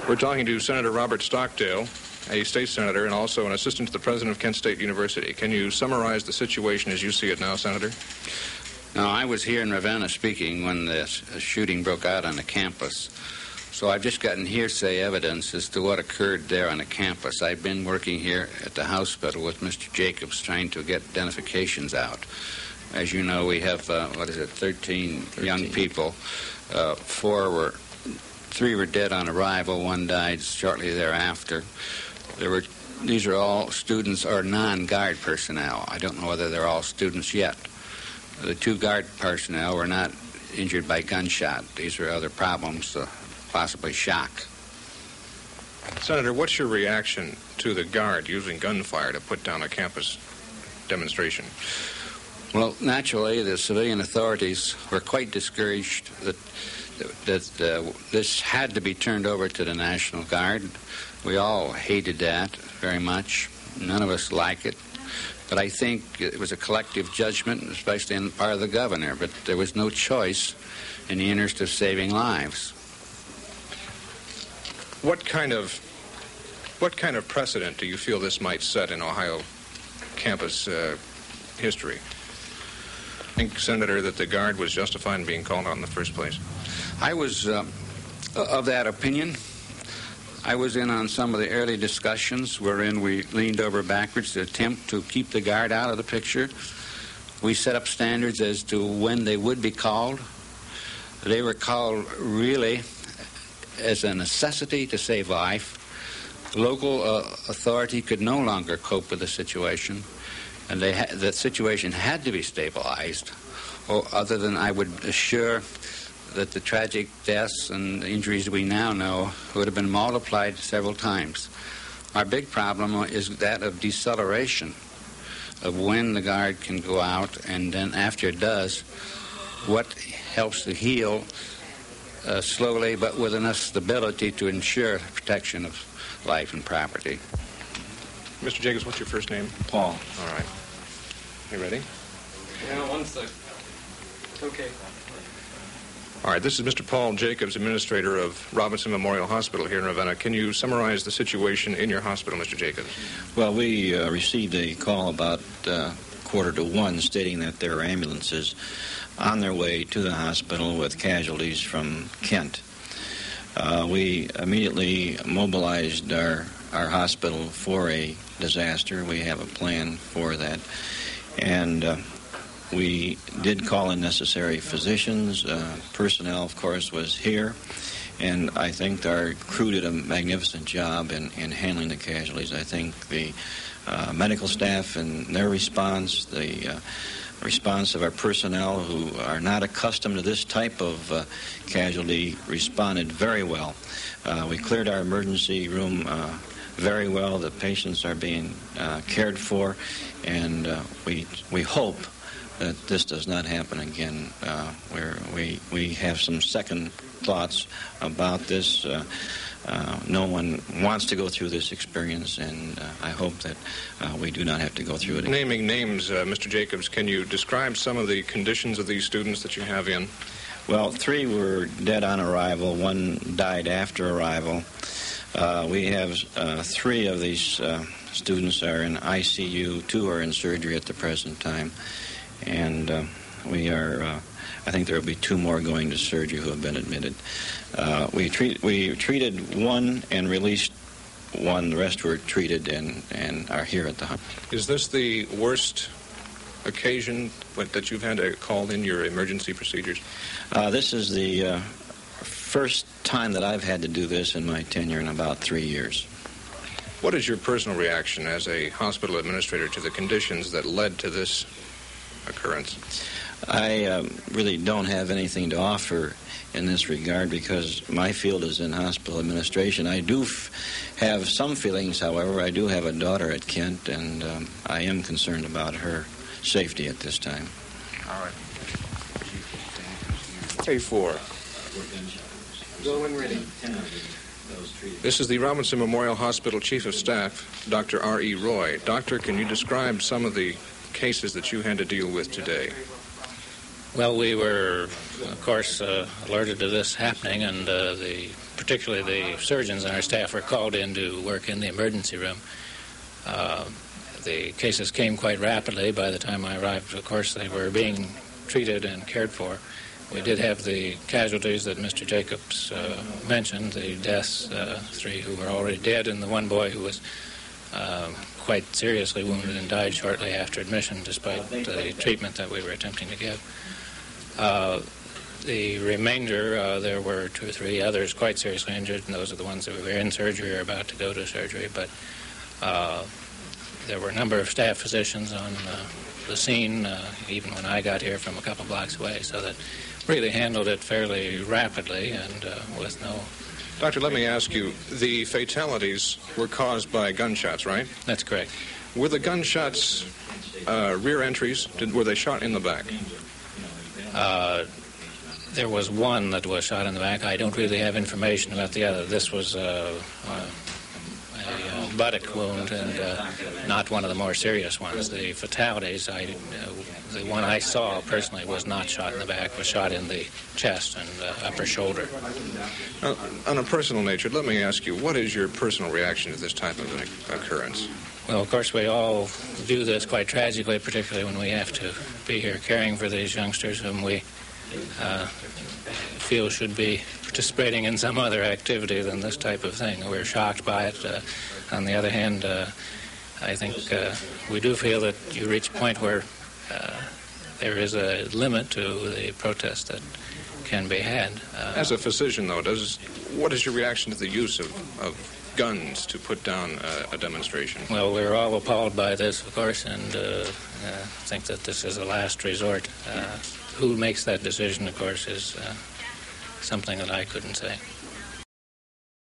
We're talking to Senator Robert Stockdale, a state senator and also an assistant to the president of Kent State University. Can you summarize the situation as you see it now, Senator? Now, I was here in Ravenna speaking when the shooting broke out on the campus. So I've just gotten hearsay evidence as to what occurred there on the campus. I've been working here at the hospital with Mr. Jacobs trying to get identifications out. As you know, we have, 13 young people. 3 were dead on arrival. 1 died shortly thereafter. These are all students or non-guard personnel. I don't know whether they're all students yet. The 2 guard personnel were not injured by gunshot. These are other problems, possibly shock. Senator, what's your reaction to the guard using gunfire to put down a campus demonstration? Well, naturally, the civilian authorities were quite discouraged that this had to be turned over to the National Guard. We all hated that very much. None of us like it. But I think it was a collective judgment, especially on the part of the governor. But there was no choice in the interest of saving lives. What kind of precedent do you feel this might set in Ohio campus history? I think, Senator, that the Guard was justified in being called out in the first place. I was of that opinion. I was in on some of the early discussions wherein we leaned over backwards to attempt to keep the Guard out of the picture. We set up standards as to when they would be called. They were called really as a necessity to save life. Local authority could no longer cope with the situation, and the situation had to be stabilized, other than I would assure that the tragic deaths and injuries we now know would have been multiplied several times. Our big problem is that of deceleration, of when the Guard can go out, and then after it does, what helps to heal slowly but with enough stability to ensure protection of life and property. Mr. Jacobs, what's your first name? Paul. All right. You ready? Yeah, 1 sec. Okay. All right, this is Mr. Paul Jacobs, administrator of Robinson Memorial Hospital here in Ravenna. Can you summarize the situation in your hospital, Mr. Jacobs? Well, we received a call about 1:45 stating that there are ambulances on their way to the hospital with casualties from Kent. We immediately mobilized our hospital for a disaster. We have a plan for that. And we did call in necessary physicians. Personnel, of course, was here. And I think our crew did a magnificent job in handling the casualties. I think the medical staff and their response, the response of our personnel who are not accustomed to this type of casualty responded very well. We cleared our emergency room very well. The patients are being cared for, and we hope that this does not happen again. We have some second thoughts about this. No one wants to go through this experience, and I hope that we do not have to go through it again. Naming names, Mr. Jacobs, can you describe some of the conditions of these students that you have in? Well, 3 were dead on arrival. 1 died after arrival. We have 3 of these students are in ICU. 2 are in surgery at the present time. And we are, I think there will be 2 more going to surgery who have been admitted. We treated 1 and released 1. The rest were treated and are here at the hospital. Is this the worst occasion that you've had to call in your emergency procedures? This is the first time that I've had to do this in my tenure in about 3 years. What is your personal reaction as a hospital administrator to the conditions that led to this occurrence? I really don't have anything to offer in this regard because my field is in hospital administration. I do have some feelings, however. I do have a daughter at Kent, and I am concerned about her safety at this time. All right. A4. Go when ready. This is the Robinson Memorial Hospital Chief of Staff, Dr. Ari Roy. Doctor, can you describe some of the cases that you had to deal with today? Well, we were, of course, alerted to this happening, and the particularly the surgeons on our staff, were called in to work in the emergency room. The cases came quite rapidly. By the time I arrived, of course, they were being treated and cared for. We did have the casualties that Mr. Jacobs mentioned, the deaths, 3 who were already dead, and the one boy who was quite seriously wounded and died shortly after admission, despite the treatment that we were attempting to give. The remainder, there were 2 or 3 others quite seriously injured, and those are the ones that were in surgery or about to go to surgery. But there were a number of staff physicians on the scene, even when I got here from a couple blocks away, so that really handled it fairly rapidly and with no... Doctor, let me ask you, the fatalities were caused by gunshots, right? That's correct. Were the gunshots rear entries? Were they shot in the back? There was one that was shot in the back. I don't really have information about the other. This was a buttock wound and not one of the more serious ones. The fatalities, the one I saw personally was not shot in the back, was shot in the chest and upper shoulder. On a personal nature, let me ask you, what is your personal reaction to this type of an occurrence? Well, of course, we all view this quite tragically, particularly when we have to be here caring for these youngsters whom we feel should be participating in some other activity than this type of thing. We're shocked by it. On the other hand, I think we do feel that you reach a point where there is a limit to the protest that can be had. As a physician, though, what is your reaction to the use of guns to put down a demonstration? Well, we're all appalled by this, of course, and think that this is a last resort. Who makes that decision, of course, is something that I couldn't say.